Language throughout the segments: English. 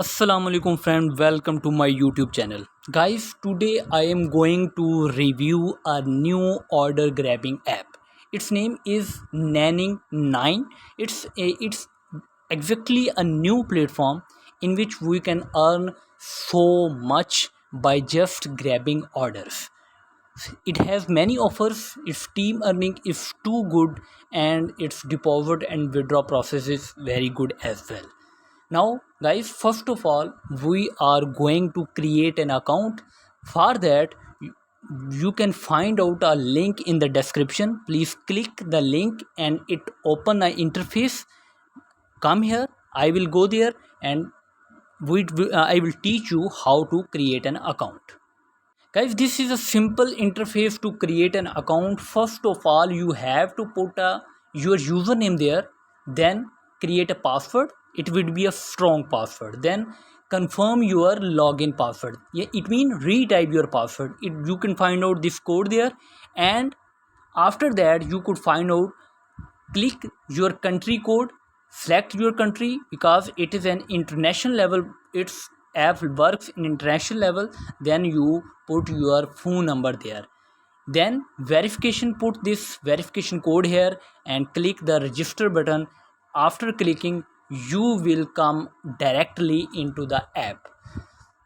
Assalamu alaikum friend, welcome to my YouTube channel. Guys, today I am going to review a new order grabbing app. Its name is Nanning 9. It's exactly a new platform in which we can earn so much by just grabbing orders. It has many offers, its team earning is too good, and its deposit and withdraw process is very good as well. Now guys, first of all we are going to create an account. For that you can find out a link in the description. Please click the link and it open a interface. Come here, I will go there, and I will teach you how to create an account. Guys, this is a simple interface to create an account. First of all, you have to put your username there, then create a password. It would be a strong password. Then confirm your login password. Yeah, it means retype your password. You can find out this code there, and after that you could find out, click your country code, select your country because it is an international level. Its app works in international level. Then you put your phone number there, then verification, put this verification code here and click the register button. After clicking, you will come directly into the app.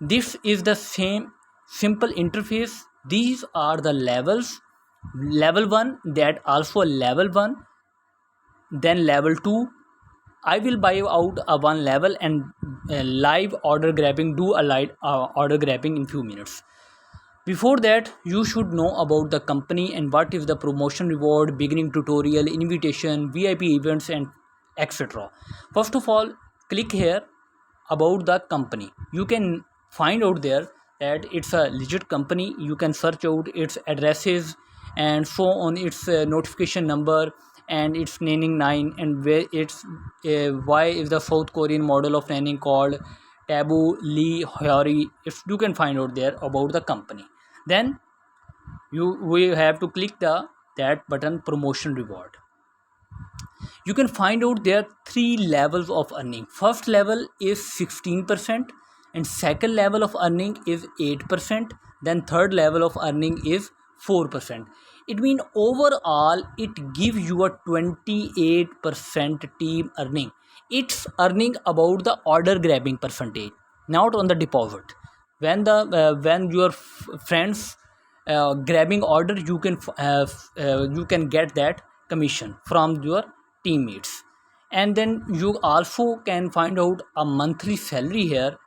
This is the same simple interface. These are the levels. Level 1, that also level 1, then level 2. I will buy out a one level and live order grabbing, do a live order grabbing in few minutes. Before that, you should know about the company and what is the promotion, reward, beginning tutorial, invitation, VIP events, and etc. First of all, click here about the company. You can find out there that it's a legit company. You can search out its addresses and so on, its notification number, and its Nanning 9, and where it's why is the South Korean model of Nanning called Tabu Lee Hyori. If you can find out there about the company, then we have to click that button, promotion reward. You can find out there three levels of earning. First level is 16%, and second level of earning is 8%, then third level of earning is 4%. It means overall it gives you a 28% team earning. It's earning about the order grabbing percentage, not on the deposit. When your friends grabbing order, you can get that commission from your teammates. And then you also can find out a monthly salary here.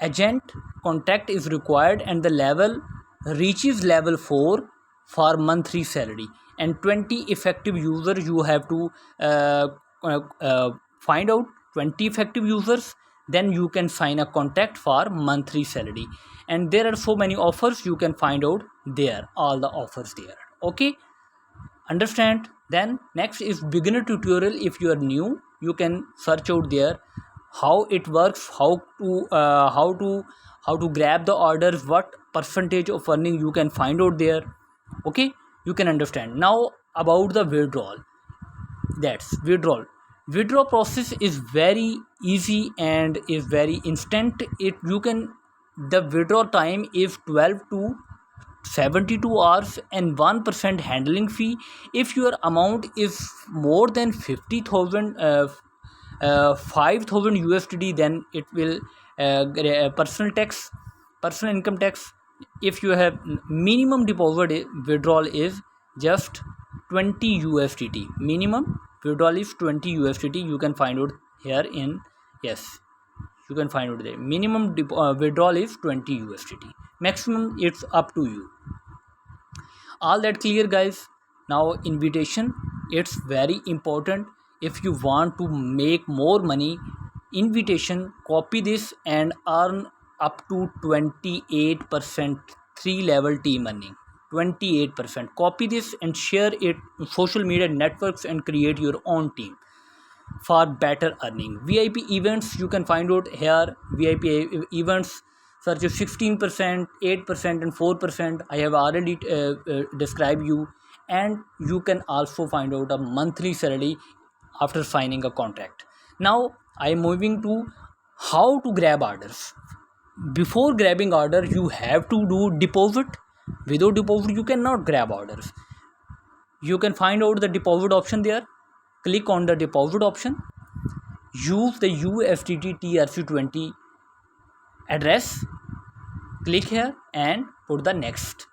Agent contract is required and the level reaches level 4 for monthly salary, and 20 effective users you have to find out 20 effective users, then you can sign a contract for monthly salary. And there are so many offers, you can find out there all the offers there. Okay, understand? Then next is beginner tutorial. If you are new, you can search out there how it works, how to grab the orders, what percentage of earning you can find out there. Okay, you can understand. Now about the withdrawal. That's withdrawal process is very easy and is very instant. It you can The withdrawal time is 12 to 72 hours and 1% handling fee. If your amount is more than 50,000 5,000 USD, then it will personal income tax. If you have minimum deposit, withdrawal is just 20 USDT. Minimum withdrawal is 20 USDT. You can find out here in, yes, you can find out there. Minimum withdrawal is 20 USDT. Maximum it's up to you. All that clear, guys? Now invitation, it's very important. If you want to make more money, invitation, copy this and earn up to 28% 3 level team earning. 28%. Copy this and share it on social media networks and create your own team for better earning. VIP events, you can find out here. VIP events, search 16%, 8%, and 4%. I have already described you. And you can also find out a monthly salary after signing a contract. Now I am moving to How to grab orders? Before grabbing order, you have to do deposit. Without deposit, you cannot grab orders. You can find out the deposit option there. Click on the deposit option. Use the USDT TRC20 address. Click here and put the next.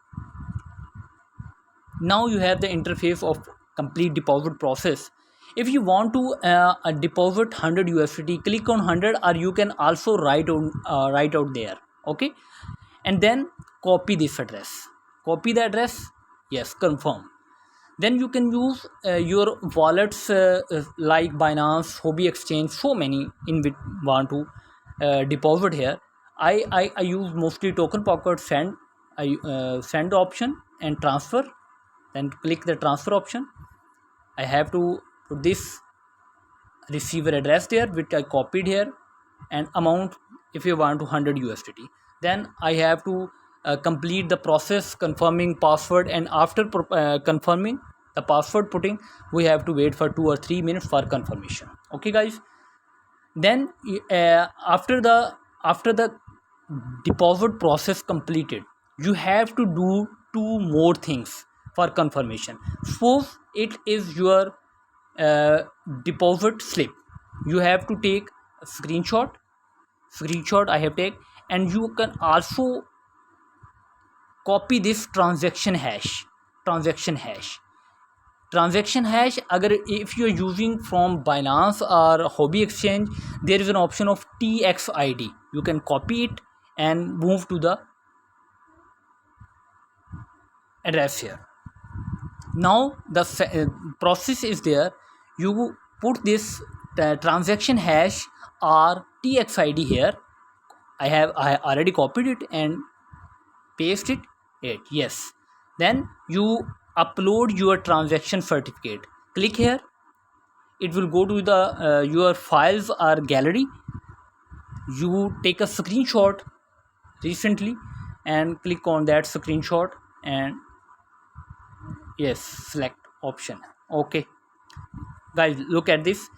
Now you have the interface of complete deposit process. If you want to deposit 100 USDT, click on 100, or you can also write out there. Okay, and then copy this address. Copy the address. Yes, confirm. Then you can use your wallets like Binance, Hobby Exchange, so many in which want to deposit here. I use mostly Token Pocket. Send option and transfer. Then click the transfer option. I have to put this receiver address there, which I copied here, and amount if you want to 100 USDT. Then I have to complete the process confirming password, and after confirming the password putting, we have to wait for 2 or 3 minutes for confirmation. Okay guys, then after the deposit process completed, you have to do two more things for confirmation. Suppose it is your deposit slip. You have to take a screenshot I have taken, and you can also copy this transaction hash. Agar if you are using from Binance or Hobby Exchange, there is an option of TXID. You can copy it and move to the address here. Now the process is there. You put this transaction hash or TXID here. I already copied it and paste it. Yes. Then you upload your transaction certificate. Click here. It will go to the your files or gallery. You take a screenshot recently and click on that screenshot and yes, select option. Okay guys, look at this.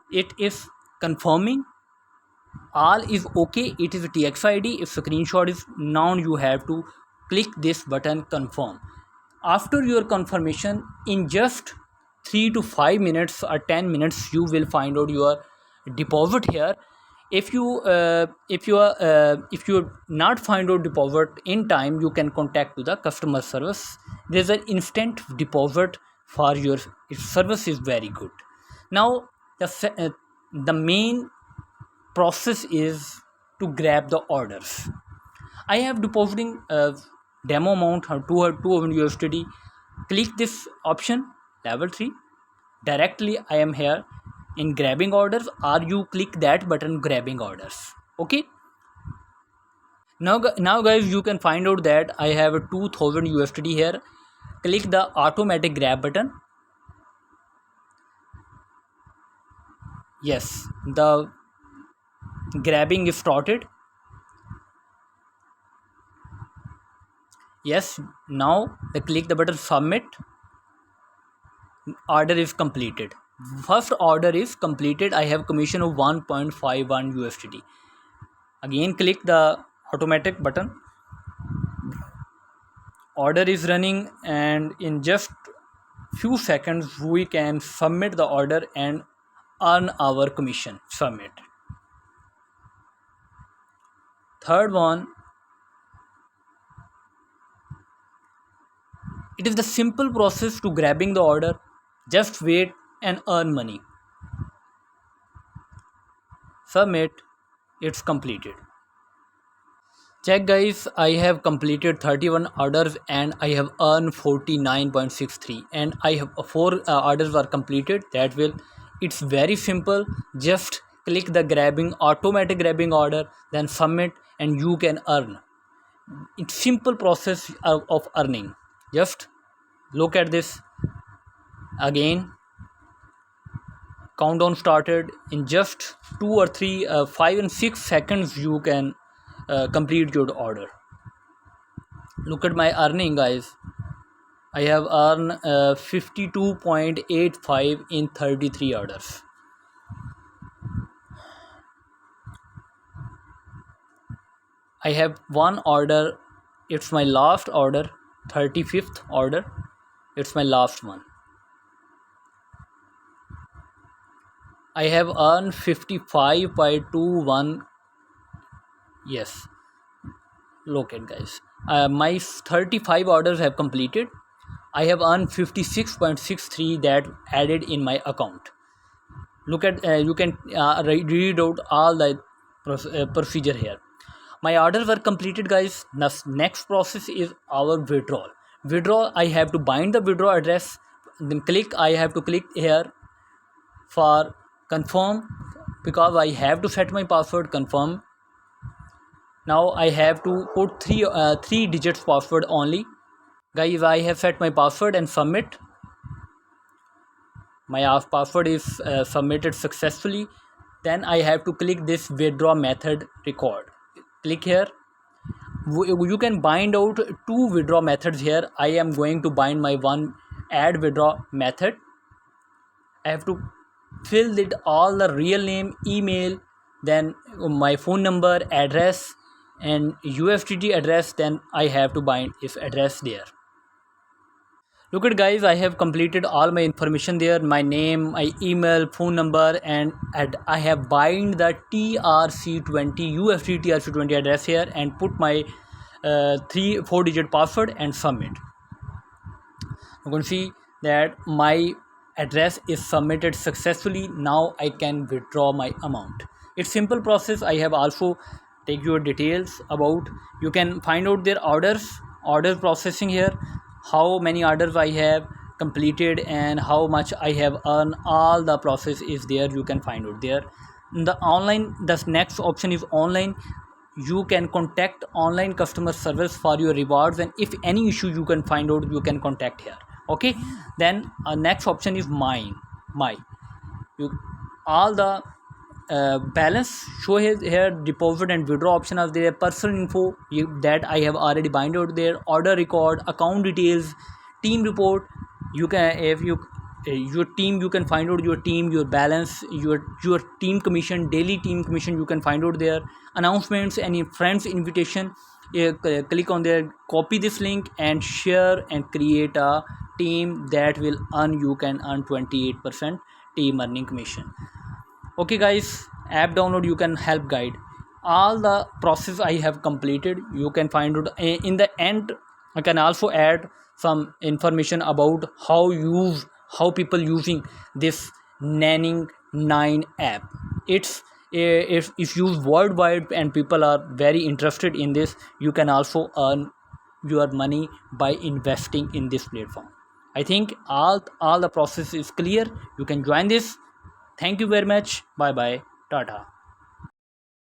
It is confirming all is okay. It is a TXID. If screenshot is now, you have to click this button confirm. After your confirmation, in just 3 to 5 minutes or 10 minutes, you will find out your deposit here. If you not find out deposit in time, you can contact to the customer service. There's an instant deposit for your service is very good. Now the main process is to grab the orders. I have depositing demo amount 200 USDT. Click this option level 3. Directly I am here in grabbing orders, or you click that button grabbing orders. Okay, now guys, you can find out that I have a 2000 USDT here. Click the automatic grab button. Yes, the grabbing is started. Yes, now click the button submit. Order is completed. First order is completed. I have commission of 1.51 USDT. Again click the automatic button. Order is running, and in just few seconds we can submit the order and earn our commission. Submit. Third one, it is the simple process to grabbing the order. Just wait and earn money. Submit. It's completed. Check guys, I have completed 31 orders and I have earned 49.63, and I have 4 orders were completed. That will, it's very simple. Just click the automatic grabbing order, then submit, and you can earn. It's simple process of earning. Just look at this again. Countdown started. In just 2 or 3 5 and 6 seconds you can complete your order. Look at my earning guys. I have earned 52.85 in 33 orders. I have one order. It's my last order, 35th order. It's my last one. I have earned 55.21. Yes, look at guys. My 35 orders have completed. I have earned 56.63 that added in my account. Look at you can read out all the procedure here. My orders were completed, guys. Next process is our withdrawal. I have to bind the withdrawal address, then click. I have to click here for confirm, because I have to set my password. Confirm. Now I have to put three digits password only. Guys, I have set my password and submit. My password is submitted successfully. Then I have to click this withdraw method record. Click here. You can bind out two withdraw methods here. I am going to bind my one add withdraw method. I have to fill it all the real name, email, then my phone number, address, and USDT address. Then I have to bind if address there. Look at guys, I have completed all my information there, my name, my email, phone number, and I have bind the TRC20 USD TRC20 address here and put my 4 digit password and submit. You can see that my address is submitted successfully. Now I can withdraw my amount. It's simple process. I have also take your details about. You can find out their order processing here, how many orders I have completed and how much I have earned. All the process is there. You can find out there. The online, the next option is online. You can contact online customer service for your rewards, and if any issue you can find out, you can contact here. Okay, then next option is my you all the balance show here, deposit and withdraw option are there, personal info that I have already bind out there, order record, account details, team report. You can, if you your team, you can find out your team, your balance, your team commission, daily team commission, you can find out there, announcements, any friends invitation. Click on there, copy this link and share and create a team that will earn, you can earn 28% team earning commission. Okay guys, app download, you can help guide all the process I have completed. You can find out in the end. I can also add some information about how people using this Nanning 9 app. It's if used worldwide and people are very interested in this. You can also earn your money by investing in this platform. I think all the process is clear. You can join this. Thank you very much. Bye bye. Tata.